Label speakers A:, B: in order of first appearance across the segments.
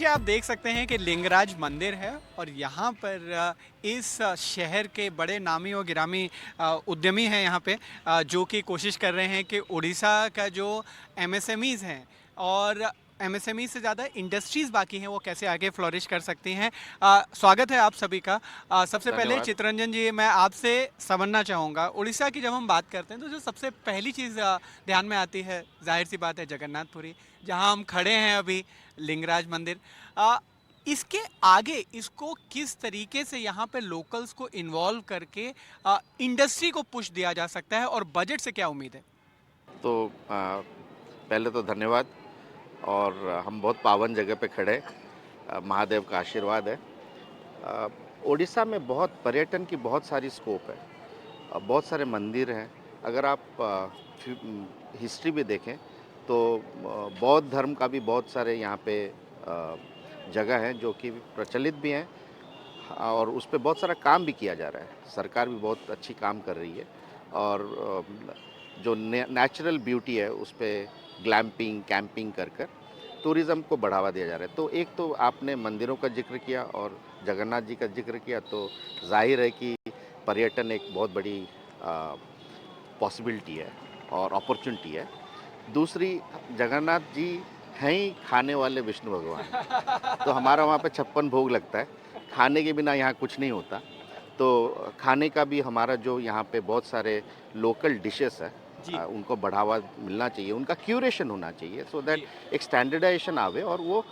A: ये आप देख सकते हैं कि लिंगराज मंदिर है और यहाँ पर इस शहर के बड़े नामी और गिरामी उद्यमी हैं यहाँ पे, जो कि कोशिश कर रहे हैं कि उड़ीसा का जो एमएसएमईज़ हैं और एमएसएमई से ज़्यादा इंडस्ट्रीज़ बाकी हैं वो कैसे आगे फ्लोरिश कर सकती हैं। स्वागत है आप सभी का। सबसे पहले
B: धन्यवाद।
A: चितरंजन जी, मैं आपसे समझना चाहूँगा, उड़ीसा की जब हम बात करते हैं तो जो सबसे पहली चीज़ ध्यान में आती है, जाहिर सी बात है, जगन्नाथपुरी, जहाँ हम खड़े हैं अभी, लिंगराज मंदिर। आ, इसके आगे इसको किस तरीके से यहाँ पे लोकल्स को इन्वॉल्व करके इंडस्ट्री को पुश दिया जा सकता है और बजट से क्या उम्मीद है?
B: तो पहले तो धन्यवाद। और हम बहुत पावन जगह पे खड़े हैं। महादेव का आशीर्वाद है। अ, उड़ीसा में बहुत पर्यटन की बहुत सारी स्कोप है। बहुत सारे मंदिर हैं। अगर आप हिस्ट्री भी देखें तो बौद्ध धर्म का भी बहुत सारे यहाँ पे जगह हैं जो कि प्रचलित भी हैं। और उस पे बहुत सारा काम भी किया जा रहा है। सरकार भी बहुत अच्छी काम कर रही है। और जो नेचुरल ब्यूटी है उस पे ग्लैम्पिंग कैंपिंग कर कर टूरिज़्म को बढ़ावा दिया जा रहा है। तो एक तो आपने मंदिरों का जिक्र किया और जगन्नाथ जी का जिक्र किया, तो जाहिर है कि पर्यटन एक बहुत बड़ी पॉसिबिलिटी है और अपॉर्चुनिटी है। दूसरी, जगन्नाथ जी हैं ही खाने वाले विष्णु भगवान। तो हमारा वहाँ पे 56 भोग लगता है। खाने के बिना यहाँ कुछ नहीं होता। तो खाने का भी हमारा जो यहाँ पे बहुत सारे लोकल डिशेस है,
A: जी।
B: उनको बढ़ावा मिलना चाहिए, उनका क्यूरेशन होना चाहिए सो दैट
A: जी।
B: एक स्टैंडर्डाइजेशन आवे और वो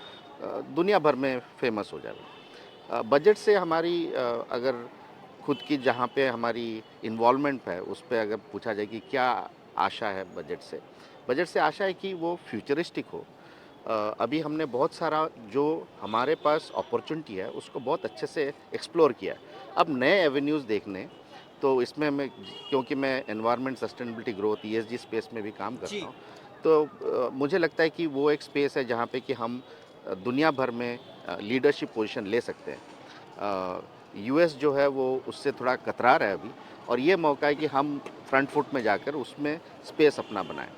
B: दुनिया भर में फेमस हो जाए। बजट से हमारी अगर खुद की जहाँ पे हमारी इन्वॉल्वमेंट है उस पे अगर पूछा जाए कि क्या आशा है बजट से आशा है कि वो फ्यूचरिस्टिक हो। अभी हमने बहुत सारा जो हमारे पास अपॉर्चुनिटी है उसको बहुत अच्छे से एक्सप्लोर किया है। अब नए एवेन्यूज़ देखने, तो इसमें मैं, क्योंकि मैं environment sustainability growth ESG space में भी काम करता
A: जी।
B: हूँ, तो मुझे लगता है कि वो एक स्पेस है जहाँ पे कि हम दुनिया भर में लीडरशिप पोजीशन ले सकते हैं। यूएस जो है वो उससे थोड़ा कतरा रहा है अभी, और ये मौका है कि हम फ्रंट फुट में जाकर उसमें स्पेस अपना बनाएं।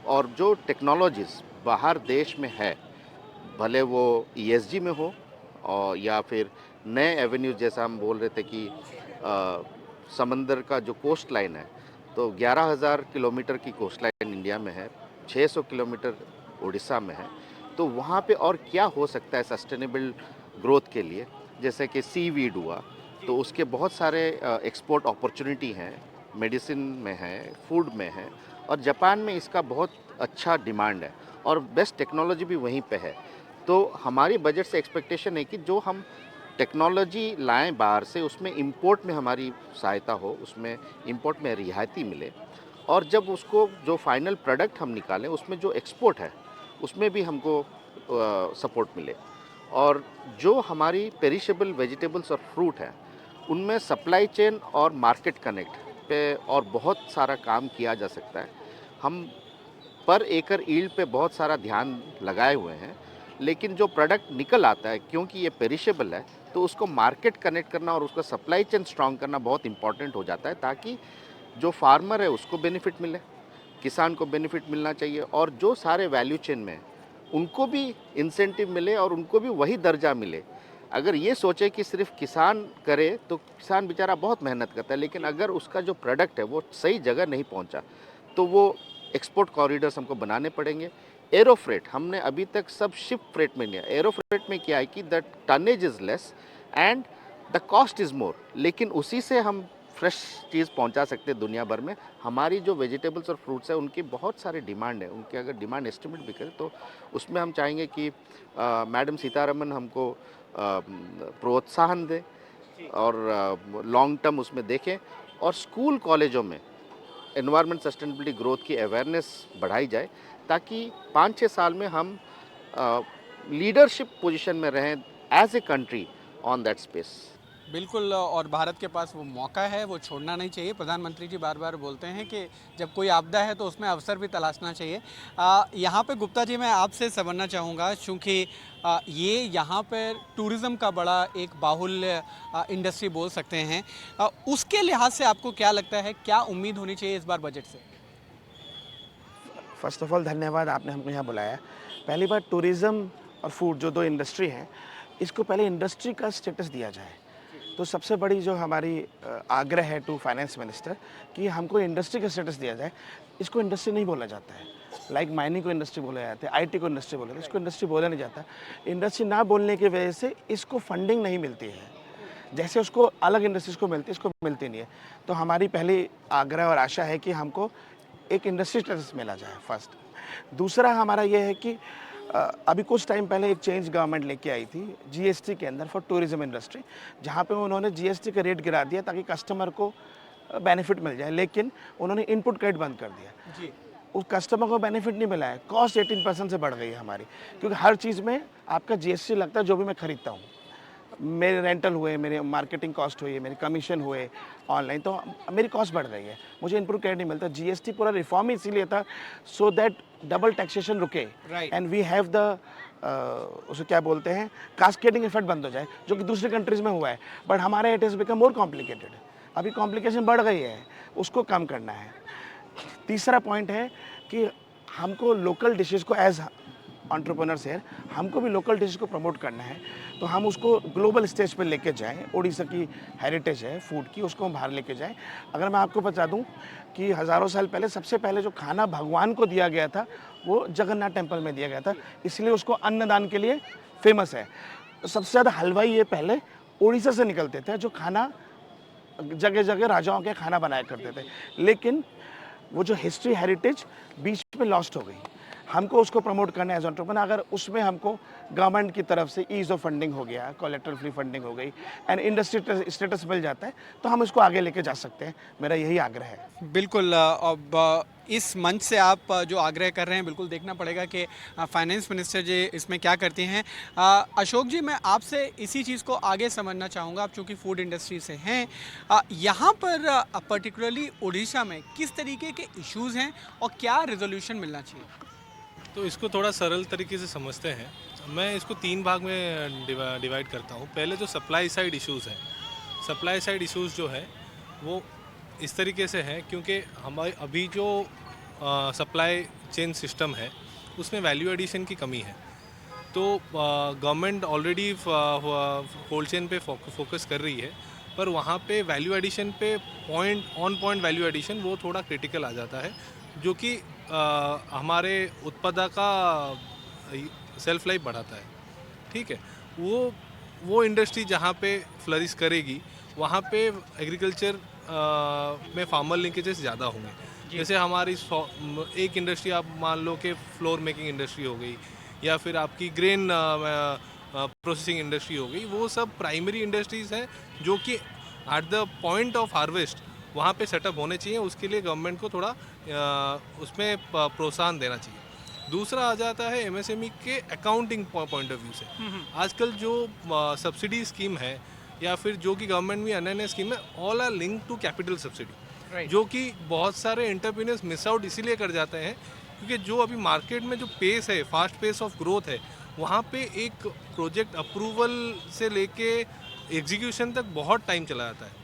B: और जो टेक्नोलॉजीज़ बाहर देश में है, भले वो ईएसजी में हो और या फिर नए एवेन्यूज, जैसा हम बोल रहे थे कि समंदर का जो कोस्ट लाइन है, तो 11,000 किलोमीटर की कोस्ट लाइन इंडिया में है, 600 किलोमीटर उड़ीसा में है। तो वहाँ पे और क्या हो सकता है सस्टेनेबल ग्रोथ के लिए, जैसे कि सीवीड हुआ, तो उसके बहुत सारे एक्सपोर्ट अपॉर्चुनिटी हैं, मेडिसिन में है, फूड में है, और जापान में इसका बहुत अच्छा डिमांड है और बेस्ट टेक्नोलॉजी भी वहीं पे है। तो हमारी बजट से एक्सपेक्टेशन है कि जो हम टेक्नोलॉजी लाएं बाहर से, उसमें इंपोर्ट में हमारी सहायता हो, उसमें इंपोर्ट में रियायती मिले, और जब उसको जो फाइनल प्रोडक्ट हम निकालें उसमें जो एक्सपोर्ट है उसमें भी हमको सपोर्ट मिले। और जो हमारी पेरिशेबल वेजिटेबल्स और फ्रूट है उनमें सप्लाई चेन और मार्केट कनेक्ट पे और बहुत सारा काम किया जा सकता है। हम पर एकड़ ईल्ड पे बहुत सारा ध्यान लगाए हुए हैं, लेकिन जो प्रोडक्ट निकल आता है, क्योंकि ये पेरिशेबल है, तो उसको मार्केट कनेक्ट करना और उसका सप्लाई चेन स्ट्रांग करना बहुत इंपॉर्टेंट हो जाता है, ताकि जो फार्मर है उसको बेनिफिट मिले, किसान को बेनिफिट मिलना चाहिए, और जो सारे वैल्यू चेन में हैं, उनको भी इंसेंटिव मिले और उनको भी वही दर्जा मिले। अगर ये सोचे कि सिर्फ किसान करे, तो किसान बेचारा बहुत मेहनत करता है, लेकिन अगर उसका जो प्रोडक्ट है वो सही जगह नहीं पहुंचा, तो वो एक्सपोर्ट कॉरिडोर्स हमको बनाने पड़ेंगे। एरोफ्रेट हमने अभी तक सब शिप फ्रेट में लिया। एरोफ्रेट में क्या है कि the tonnage is less and the cost is more, लेकिन उसी से हम फ्रेश चीज़ पहुंचा सकते हैं दुनिया भर में। हमारी जो वेजिटेबल्स और फ्रूट्स है उनकी बहुत सारे डिमांड है, उनके अगर डिमांड एस्टिमेट भी करें तो उसमें हम चाहेंगे कि मैडम सीतारमन हमको प्रोत्साहन दें और लॉन्ग टर्म उसमें देखें, और स्कूल कॉलेजों में एनवायरनमेंट सस्टेनेबिलिटी ग्रोथ की अवेयरनेस बढ़ाई जाए, ताकि 5-6 साल में हम लीडरशिप पोजीशन में रहें as a country on that space.
A: बिल्कुल, और भारत के पास वो मौका है, वो छोड़ना नहीं चाहिए। प्रधानमंत्री जी बार बार बोलते हैं कि जब कोई आपदा है तो उसमें अवसर भी तलाशना चाहिए। यहाँ पे गुप्ता जी, मैं आपसे समझना चाहूँगा, चूँकि ये यहाँ पर टूरिज़्म का बड़ा एक बाहुल्य इंडस्ट्री बोल सकते हैं, उसके लिहाज से आपको क्या लगता है, क्या उम्मीद होनी चाहिए इस बार बजट से?
C: फ़र्स्ट ऑफ़ ऑल धन्यवाद, आपने हमको यहाँ बुलाया। पहली बात, टूरिज़्म और फूड जो 2 इंडस्ट्री हैं, इसको पहले इंडस्ट्री का स्टेटस दिया जाए। तो सबसे बड़ी जो हमारी आग्रह है टू फाइनेंस मिनिस्टर कि हमको इंडस्ट्री का स्टेटस दिया जाए। इसको इंडस्ट्री नहीं बोला जाता है, लाइक माइनिंग को इंडस्ट्री बोला जाता है, आईटी को इंडस्ट्री बोला जाता है, इसको इंडस्ट्री बोला नहीं जाता। इंडस्ट्री ना बोलने की वजह से इसको फंडिंग नहीं मिलती है, जैसे उसको अलग इंडस्ट्रीज को मिलती है, इसको मिलती नहीं है। तो हमारी पहली आग्रह और आशा है कि हमको एक इंडस्ट्री स्टेटस मिला जाए फर्स्ट। दूसरा हमारा ये है कि अभी कुछ टाइम पहले एक चेंज गवर्नमेंट लेके आई थी जीएसटी के अंदर फॉर टूरिज्म इंडस्ट्री, जहाँ पे उन्होंने जीएसटी का रेट गिरा दिया ताकि कस्टमर को बेनिफिट मिल जाए, लेकिन उन्होंने इनपुट क्रेडिट बंद कर दिया जी। उस कस्टमर को बेनिफिट नहीं मिला है, कॉस्ट 18% से बढ़ गई है हमारी, क्योंकि हर चीज़ में आपका जीएसटी लगता है जो भी मैं खरीदता हूँ। मेरे रेंटल हुए, मेरे मार्केटिंग कॉस्ट हुई, मेरे कमीशन हुए ऑनलाइन, तो मेरी कॉस्ट बढ़ गई है, मुझे इनपुट क्रेडिट नहीं मिलता। जीएसटी पूरा रिफॉर्म ही इसीलिए था सो दैट डबल टैक्सेशन रुके एंड वी हैव द उसे क्या बोलते हैं कास्केडिंग इफेक्ट बंद हो जाए, जो कि दूसरी कंट्रीज़ में हुआ है, बट हमारे it is become more complicated. अभी कॉम्प्लिकेशन बढ़ गई है, उसको कम करना है। तीसरा पॉइंट है कि हमको लोकल डिशेज़ को एज एंटरप्रेन्योर्स है, हमको भी लोकल डिशेज़ को प्रमोट करना है, तो हम उसको ग्लोबल स्टेज पे लेके जाएं। उड़ीसा की हेरिटेज है फूड की, उसको हम बाहर लेके जाएं। अगर मैं आपको बता दूं कि हज़ारों साल पहले सबसे पहले जो खाना भगवान को दिया गया था वो जगन्नाथ टेम्पल में दिया गया था, इसलिए उसको अन्नदान के लिए फेमस है। सबसे ज़्यादा हलवाई ये पहले उड़ीसा से निकलते थे, जो खाना जगह जगह राजाओं के खाना बनाया करते थे, लेकिन वो जो हिस्ट्री हेरिटेज बीच में लॉस्ट हो गई। हमको उसको प्रमोट करना है एज एंटरप्रेन्योर। अगर उसमें हमको गवर्नमेंट की तरफ से ईज ऑफ फंडिंग हो गया, कोलेटरल फ्री फंडिंग हो गई एंड इंडस्ट्री स्टेटस मिल जाता है, तो हम इसको आगे लेके जा सकते हैं। मेरा यही आग्रह है।
A: बिल्कुल। अब इस मंच से आप जो आग्रह कर रहे हैं, बिल्कुल देखना पड़ेगा कि फाइनेंस मिनिस्टर जी इसमें क्या करती हैं। अशोक जी, मैं आपसे इसी चीज़ को आगे समझना चाहूँगा। आप चूँकि फूड इंडस्ट्री से हैं, यहाँ पर पर्टिकुलरली उड़ीसा में किस तरीके के इश्यूज़ हैं और क्या रेजोल्यूशन मिलना चाहिए?
D: तो इसको थोड़ा सरल तरीके से समझते हैं। मैं इसको 3 भाग में डिवाइड करता हूँ। पहले जो सप्लाई साइड इश्यूज़ हैं, सप्लाई साइड इश्यूज़ जो है वो इस तरीके से है, क्योंकि हमारे अभी जो सप्लाई चेन सिस्टम है उसमें वैल्यू एडिशन की कमी है। तो गवर्नमेंट ऑलरेडी कोल्ड चेन पे फोकस कर रही है, पर वहाँ पे वैल्यू एडिशन पे पॉइंट वैल्यू एडिशन वो थोड़ा क्रिटिकल आ जाता है, जो कि हमारे उत्पादा का सेल्फ लाइफ बढ़ाता है। ठीक है, वो इंडस्ट्री जहाँ पे फ्लरिश करेगी वहाँ पे एग्रीकल्चर में फार्मर लिंकेजेस ज़्यादा होंगे। जैसे हमारी एक इंडस्ट्री आप मान लो कि फ्लोर मेकिंग इंडस्ट्री हो गई, या फिर आपकी ग्रेन प्रोसेसिंग इंडस्ट्री हो गई, वो सब प्राइमरी इंडस्ट्रीज़ हैं जो कि at the point of harvest वहाँ पे सेटअप होने चाहिए। उसके लिए गवर्नमेंट को थोड़ा उसमें प्रोत्साहन देना चाहिए। दूसरा आ जाता है एमएसएमई के अकाउंटिंग पॉइंट ऑफ व्यू से। आजकल जो सब्सिडी स्कीम है या फिर जो कि गवर्नमेंट में अन्य स्कीम है, all are link to capital subsidy, जो कि बहुत सारे एंटरप्रेन्योर्स मिस आउट इसीलिए कर जाते हैं क्योंकि जो अभी मार्केट में जो पेस है, फास्ट पेस ऑफ ग्रोथ है, वहाँ पे एक प्रोजेक्ट अप्रूवल से लेके एग्जीक्यूशन तक बहुत टाइम चला जाता है।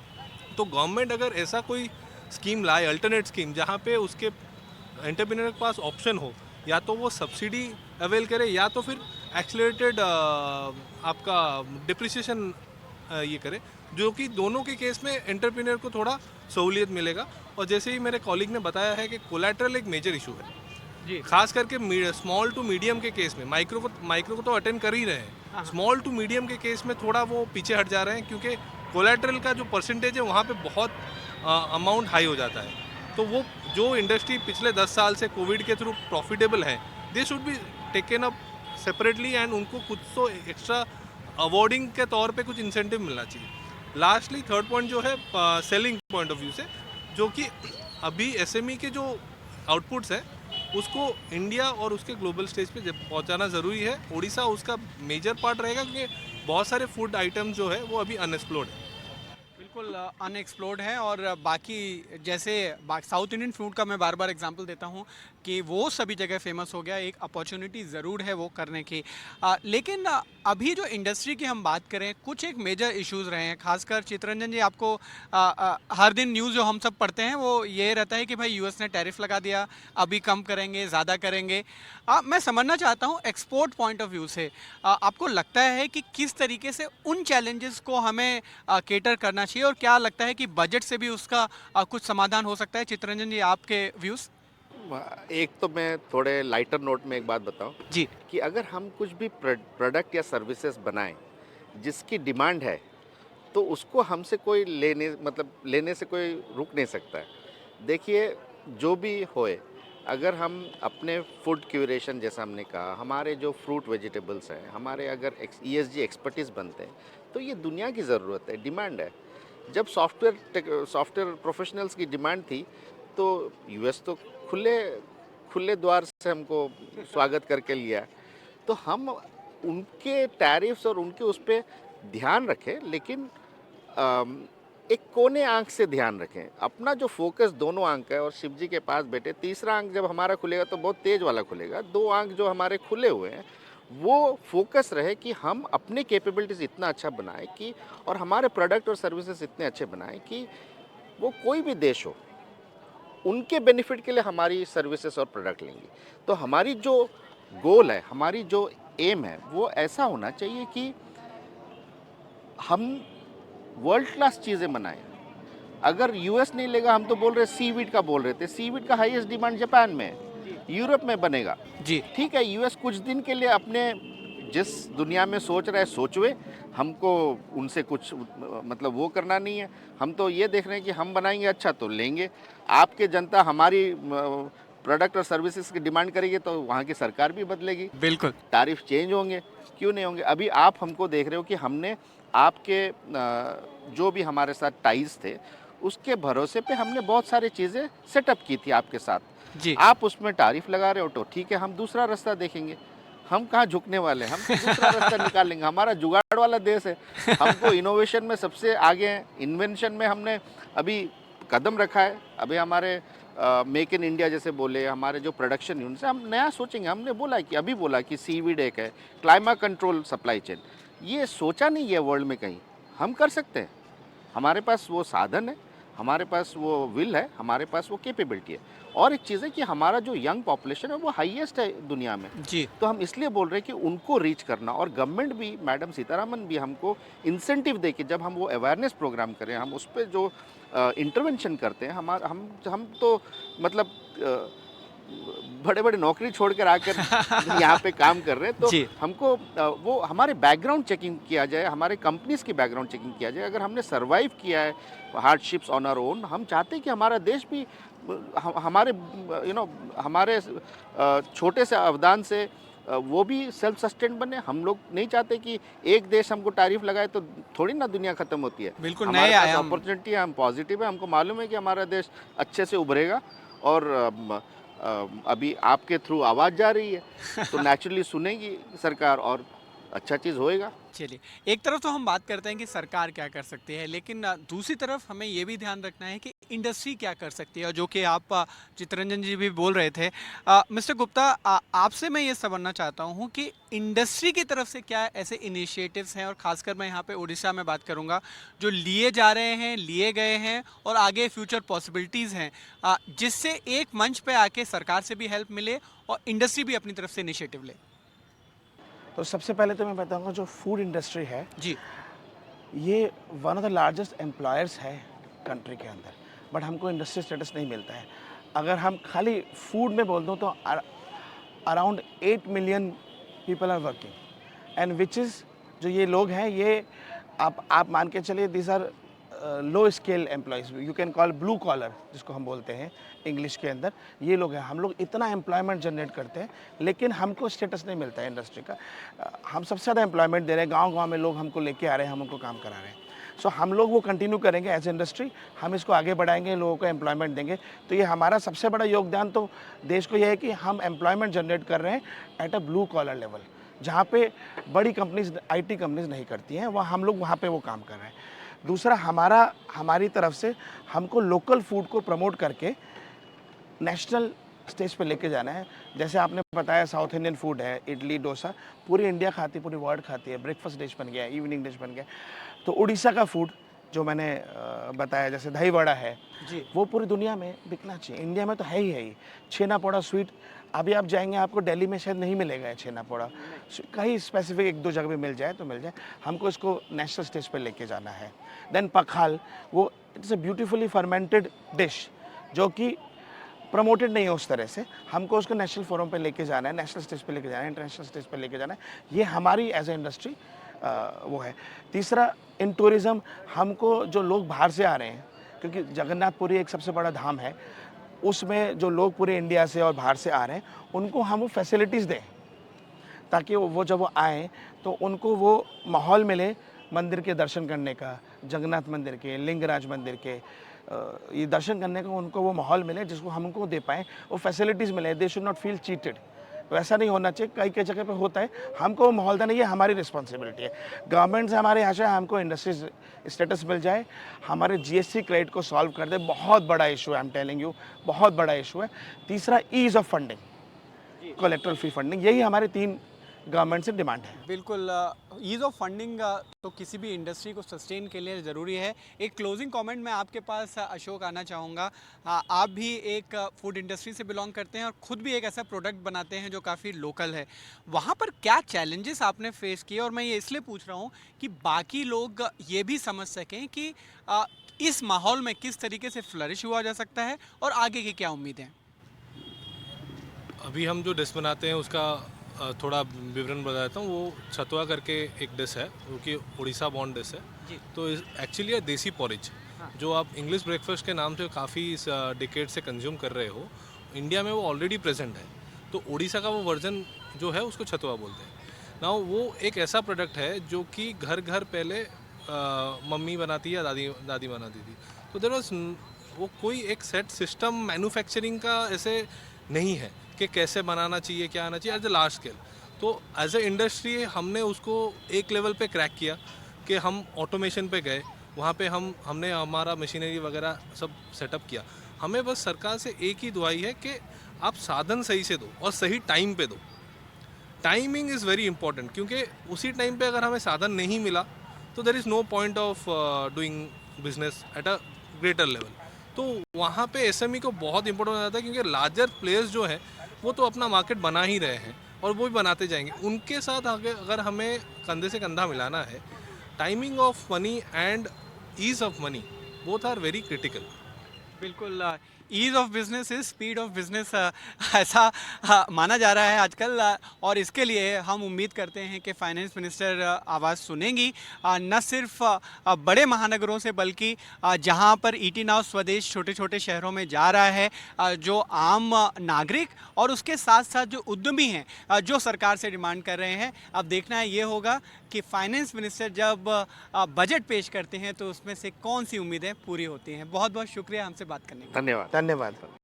D: तो गवर्नमेंट अगर ऐसा कोई स्कीम लाए, अल्टरनेट स्कीम, जहाँ पे उसके एंटरप्रेन्योर के पास ऑप्शन हो, या तो वो सब्सिडी अवेल करे या तो फिर एक्सेलरेटेड आपका डिप्रिसिएशन ये करे, जो कि दोनों के केस में एंटरप्रेन्योर को थोड़ा सहूलियत मिलेगा। और जैसे ही मेरे कॉलीग ने बताया है कि कोलैटरल एक मेजर इशू है जी, खास करके स्मॉल टू मीडियम के केस में। माइक्रो को तो अटेंड कर ही रहे हैं, स्मॉल टू मीडियम के केस में थोड़ा वो पीछे हट जा रहे हैं, क्योंकि कोलैटरल का जो परसेंटेज है वहाँ पे बहुत अमाउंट हाई हो जाता है। तो वो जो इंडस्ट्री पिछले 10 साल से कोविड के थ्रू प्रॉफिटेबल है, they should be taken up separately and उनको कुछ तो एक्स्ट्रा अवॉर्डिंग के तौर पे कुछ इंसेंटिव मिलना चाहिए। लास्टली थर्ड पॉइंट जो है सेलिंग पॉइंट ऑफ व्यू से, जो कि अभी एसएमई के जो आउटपुट्स हैं उसको इंडिया और उसके ग्लोबल स्टेज पे पहुंचाना ज़रूरी है। उड़ीसा उसका मेजर पार्ट रहेगा, क्योंकि बहुत सारे फूड आइटम्स जो है वो अभी अनएक्सप्लोर्ड है।
A: बिल्कुल अनएक्सप्लोर्ड है। और बाकी जैसे साउथ इंडियन फूड का मैं बार बार एग्जांपल देता हूँ कि वो सभी जगह फेमस हो गया, एक अपॉर्चुनिटी ज़रूर है वो करने की। लेकिन अभी जो इंडस्ट्री की हम बात करें, कुछ एक मेजर इश्यूज़ रहे हैं, खासकर चितरंजन जी आपको हर दिन न्यूज़ जो हम सब पढ़ते हैं वो ये रहता है कि भाई यूएस ने टैरिफ लगा दिया, अभी कम करेंगे, ज़्यादा करेंगे। मैं समझना चाहता हूँ एक्सपोर्ट पॉइंट ऑफ व्यू से, आपको लगता है कि किस तरीके से उन चैलेंजेस को हमें केटर करना चाहिए, और क्या लगता है कि बजट से भी उसका कुछ समाधान हो सकता है? चितरंजन जी, आपके व्यूज़?
B: एक तो मैं थोड़े लाइटर नोट में एक बात बताऊं
A: जी।
B: कि अगर हम कुछ भी प्रोडक्ट या सर्विसेज बनाएं जिसकी डिमांड है, तो उसको हमसे कोई लेने से कोई रुक नहीं सकता है। देखिए, जो भी होए, अगर हम अपने फूड क्यूरेशन, जैसा हमने कहा, हमारे जो फ्रूट वेजिटेबल्स हैं, हमारे अगर ESG एक्सपर्टीज़ बनते हैं, तो ये दुनिया की ज़रूरत है, डिमांड है। जब सॉफ्टवेयर प्रोफेशनल्स की डिमांड थी, तो यूएस तो खुले खुले द्वार से हमको स्वागत करके लिया। तो हम उनके टैरिफ्स और उनके उस पे ध्यान रखें, लेकिन एक कोने आंख से ध्यान रखें। अपना जो फोकस दोनों आंख है, और शिव जी के पास बैठे, तीसरा आंख जब हमारा खुलेगा तो बहुत तेज वाला खुलेगा। दो आंख जो हमारे खुले हुए हैं, वो फोकस रहे कि हम अपने कैपेबिलिटीज़ इतना अच्छा बनाएं कि, और हमारे प्रोडक्ट और सर्विसेज इतने अच्छे बनाएं कि वो कोई भी देश हो, उनके बेनिफिट के लिए हमारी सर्विसेज और प्रोडक्ट लेंगे। तो हमारी जो गोल है, हमारी जो एम है, वो ऐसा होना चाहिए कि हम वर्ल्ड क्लास चीज़ें बनाएं। अगर यूएस नहीं लेगा, हम तो बोल रहे सीवीड का बोल रहे थे, सीवीड का हाईएस्ट डिमांड जापान में है, यूरोप में बनेगा।
A: जी।
B: ठीक है, यूएस कुछ दिन के लिए अपने जिस दुनिया में सोच रहा है सोचवे, हमको उनसे कुछ मतलब वो करना नहीं है। हम तो ये देख रहे हैं कि हम बनाएंगे अच्छा तो लेंगे। आपके जनता हमारी प्रोडक्ट और सर्विसेज की डिमांड करेगी, तो वहाँ की सरकार भी बदलेगी,
A: बिल्कुल।
B: तारीफ चेंज होंगे, क्यों नहीं होंगे। अभी आप हमको देख रहे हो कि हमने आपके जो भी हमारे साथ टाइज थे, उसके भरोसे पे हमने बहुत सारी चीज़ें सेटअप की थी आपके साथ।
A: जी।
B: आप उसमें तारीफ लगा रहे हो तो ठीक है, हम दूसरा रास्ता देखेंगे। हम कहाँ झुकने वाले हैं, हम तो दूसरा रास्ता निकाल लेंगे। हमारा जुगाड़ वाला देश है, हमको इनोवेशन में सबसे आगे हैं। इन्वेंशन में हमने अभी कदम रखा है। अभी हमारे मेक इन इंडिया जैसे बोले, हमारे जो प्रोडक्शन यूनिट से हम नया सोचेंगे। हमने बोला कि सीवीड एक है, क्लाइमा कंट्रोल सप्लाई चेन, ये सोचा नहीं है वर्ल्ड में कहीं। हम कर सकते हैं, हमारे पास वो साधन है, हमारे पास वो विल है, हमारे पास वो कैपेबिलिटी है। और एक चीज़ है कि हमारा जो यंग पॉपुलेशन है वो हाईएस्ट है दुनिया में।
A: जी।
B: तो हम इसलिए बोल रहे हैं कि उनको रीच करना, और गवर्नमेंट भी, मैडम सीतारामन भी हमको इंसेंटिव दे के जब हम वो अवेयरनेस प्रोग्राम करें, हम उस पर जो इंटरवेंशन करते हैं, हम तो मतलब बड़े बड़े नौकरी छोड़ कर आकर यहाँ पे काम कर रहे हैं। तो
A: जी।
B: हमको वो हमारे बैकग्राउंड चेकिंग किया जाए, हमारे कंपनीज की बैकग्राउंड चेकिंग किया जाए। अगर हमने सर्वाइव किया है हार्डशिप्स ऑन आवर ओन, हम चाहते हैं कि हमारा देश भी हमारे हमारे छोटे से अवदान से वो भी सेल्फ सस्टेन बने। हम लोग नहीं चाहते कि एक देश हमको टैरिफ लगाए तो थोड़ी ना दुनिया खत्म होती है।
A: बिल्कुल,
B: हमारे
A: नए
B: पास
A: आयाम।
B: अपॉर्चुनिटी है, हम पॉजिटिव है, हमको मालूम है कि हमारा देश अच्छे से उभरेगा। और अभी आपके थ्रू आवाज़ जा रही है तो नेचुरली सुनेगी सरकार, और अच्छा चीज़ होएगा।
A: चलिए, एक तरफ तो हम बात करते हैं कि सरकार क्या कर सकती है, लेकिन दूसरी तरफ हमें ये भी ध्यान रखना है कि इंडस्ट्री क्या कर सकती है, जो कि आप चितरंजन जी भी बोल रहे थे। मिस्टर गुप्ता, आपसे मैं ये समझना चाहता हूँ कि इंडस्ट्री की तरफ से क्या ऐसे इनिशिएटिव्स हैं, और ख़ासकर मैं यहाँ पे उड़ीसा में बात करूँगा, जो लिए जा रहे हैं, लिए गए हैं, और आगे फ्यूचर पॉसिबिलिटीज़ हैं, जिससे एक मंच पे आके सरकार से भी हेल्प मिले और इंडस्ट्री भी अपनी तरफ से इनिशिएटिव ले।
C: तो सबसे पहले तो मैं बताऊंगा, जो फूड इंडस्ट्री है
A: जी।
C: ये one of the largest employers है कंट्री के अंदर, बट हमको इंडस्ट्री स्टेटस नहीं मिलता है। अगर हम खाली फूड में बोल दूँ तो around 8 million people are working, and which is, जो ये लोग हैं, ये आप मान के चलिए, these are low scale employees, you can call blue collar, जिसको हम बोलते हैं इंग्लिश के अंदर। ये लोग हैं, हम लोग इतना एम्प्लॉयमेंट जनरेट करते हैं, लेकिन हमको स्टेटस नहीं मिलता है इंडस्ट्री का। हम सबसे ज़्यादा एम्प्लॉयमेंट दे रहे हैं, गांव-गांव में लोग हमको लेके आ रहे हैं, हम उनको काम करा रहे हैं। सो हम लोग वो कंटिन्यू करेंगे एज इंडस्ट्री, हम इसको आगे बढ़ाएंगे, लोगों को एम्प्लॉयमेंट देंगे। तो ये हमारा सबसे बड़ा योगदान तो देश को ये है कि हम एम्प्लॉयमेंट जनरेट कर रहे हैं at a blue collar level, जहाँ पे बड़ी कंपनीज, IT कंपनीज नहीं करती हैं, वहाँ हम लोग वहाँ पे वो काम कर रहे हैं। दूसरा, हमारी तरफ से हमको लोकल फूड को प्रमोट करके नेशनल स्टेज पे लेके जाना है। जैसे आपने बताया साउथ इंडियन फूड है, इडली डोसा, पूरी इंडिया खाती है, पूरी वर्ल्ड खाती है, ब्रेकफास्ट डिश बन गया, इवनिंग डिश बन गया। तो उड़ीसा का फूड जो मैंने बताया, जैसे दही वड़ा है
A: जी।
C: वो पूरी दुनिया में बिकना चाहिए। इंडिया में तो है ही। छेना पोड़ा स्वीट, अभी आप जाएंगे आपको दिल्ली में शायद नहीं मिलेगा ये छेना पोड़ा, कहीं स्पेसिफिक एक दो जगह पे मिल जाए तो मिल जाए। हमको इसको नेशनल स्टेज पे लेके जाना है। देन पखाल, वो it's a beautifully fermented dish जो कि प्रमोटेड नहीं है उस तरह से। हमको उसको नेशनल फोरम पे लेके जाना है, नेशनल स्टेज पे लेके जाना है, इंटरनेशनल स्टेज पे लेके जाना है। ये हमारी एज ए इंडस्ट्री वो है। तीसरा, इन टूरिज़्म हमको जो लोग बाहर से आ रहे हैं, क्योंकि जगन्नाथपुरी एक सबसे बड़ा धाम है, उसमें जो लोग पूरे इंडिया से और बाहर से आ रहे हैं उनको हम वो फैसिलिटीज़ दें, ताकि वो जब वो आएँ तो उनको वो माहौल मिले मंदिर के दर्शन करने का, जगन्नाथ मंदिर के, लिंगराज मंदिर के, ये दर्शन करने का उनको वो माहौल मिले जिसको हम उनको दे पाएँ, वो फैसिलिटीज़ मिले। They should not feel cheated. वैसा नहीं होना चाहिए, कई कई जगह पे होता है। हमको वो माहौल देना, ये हमारी रिस्पॉन्सिबिलिटी है। गवर्नमेंट से हमारे यहाँ से हमको इंडस्ट्रीज स्टेटस मिल जाए, हमारे जीएसटी क्रेडिट को सॉल्व कर दे। बहुत बड़ा इशू है, आई एम टेलिंग यू, बहुत बड़ा इशू है। तीसरा, ease of funding, colorectal free funding, यही हमारे 3 गवर्नमेंट से डिमांड है।
A: बिल्कुल, ईज़ ऑफ फंडिंग तो किसी भी इंडस्ट्री को सस्टेन के लिए ज़रूरी है। एक क्लोजिंग कमेंट मैं आपके पास अशोक आना चाहूँगा। आप भी एक फूड इंडस्ट्री से बिलोंग करते हैं और ख़ुद भी एक ऐसा प्रोडक्ट बनाते हैं जो काफ़ी लोकल है। वहाँ पर क्या चैलेंजेस आपने फेस किए, और मैं ये इसलिए पूछ रहा हूँ कि बाकी लोग ये भी समझ सकें कि इस माहौल में किस तरीके से फ्लरिश हुआ जा सकता है और आगे की क्या उम्मीदें हैं।
D: अभी हम जो डिश बनाते हैं उसका थोड़ा विवरण बता देता हूँ। वो छतुआ करके एक डिश है जो कि उड़ीसा बॉर्न डिश है।
A: जी।
D: तो एक्चुअली है देसी पॉरिज,
A: हाँ।
D: जो आप इंग्लिश ब्रेकफास्ट के नाम से काफ़ी डिकेड से कंज्यूम कर रहे हो, इंडिया में वो ऑलरेडी प्रेजेंट है। तो उड़ीसा का वो वर्जन जो है उसको छतुआ बोलते हैं ना। वो एक ऐसा प्रोडक्ट है जो कि घर घर पहले मम्मी बनाती या दादी बनाती थी। तो देयर वाज वो कोई एक सेट सिस्टम मैन्युफैक्चरिंग का ऐसे नहीं है कि कैसे बनाना चाहिए, क्या आना चाहिए एज ए लार्ज स्केल। तो एज ए इंडस्ट्री हमने उसको एक लेवल पे क्रैक किया कि हम ऑटोमेशन पे गए, वहाँ पे हमने हमारा मशीनरी वगैरह सब सेटअप किया। हमें बस सरकार से एक ही दुआई है कि आप साधन सही से दो और सही टाइम पे दो। टाइमिंग इज़ वेरी इंपॉर्टेंट, क्योंकि उसी टाइम पे अगर हमें साधन नहीं मिला तो there is no point of doing business at a greater level. तो वहाँ पे एसएमई को बहुत इंपॉर्टेंट हो जाता है, क्योंकि लार्जर प्लेयर्स जो हैं वो तो अपना मार्केट बना ही रहे हैं और वो भी बनाते जाएंगे। उनके साथ आगे अगर हमें कंधे से कंधा मिलाना है, timing of money and ease of money both are very critical.
A: बिल्कुल, ease of business is speed of business, ऐसा माना जा रहा है आजकल। और इसके लिए हम उम्मीद करते हैं कि फाइनेंस मिनिस्टर आवाज़ सुनेंगी, न सिर्फ बड़े महानगरों से, बल्कि जहां पर ईटी नाउ स्वदेश छोटे छोटे शहरों में जा रहा है, जो आम नागरिक और उसके साथ साथ जो उद्यमी हैं, जो सरकार से डिमांड कर रहे हैं। अब देखना है ये होगा कि फाइनेंस मिनिस्टर जब बजट पेश करते हैं तो उसमें से कौन सी उम्मीदें पूरी होती हैं। बहुत बहुत शुक्रिया हमसे बात करने के लिए।
B: धन्यवाद।
C: धन्यवाद।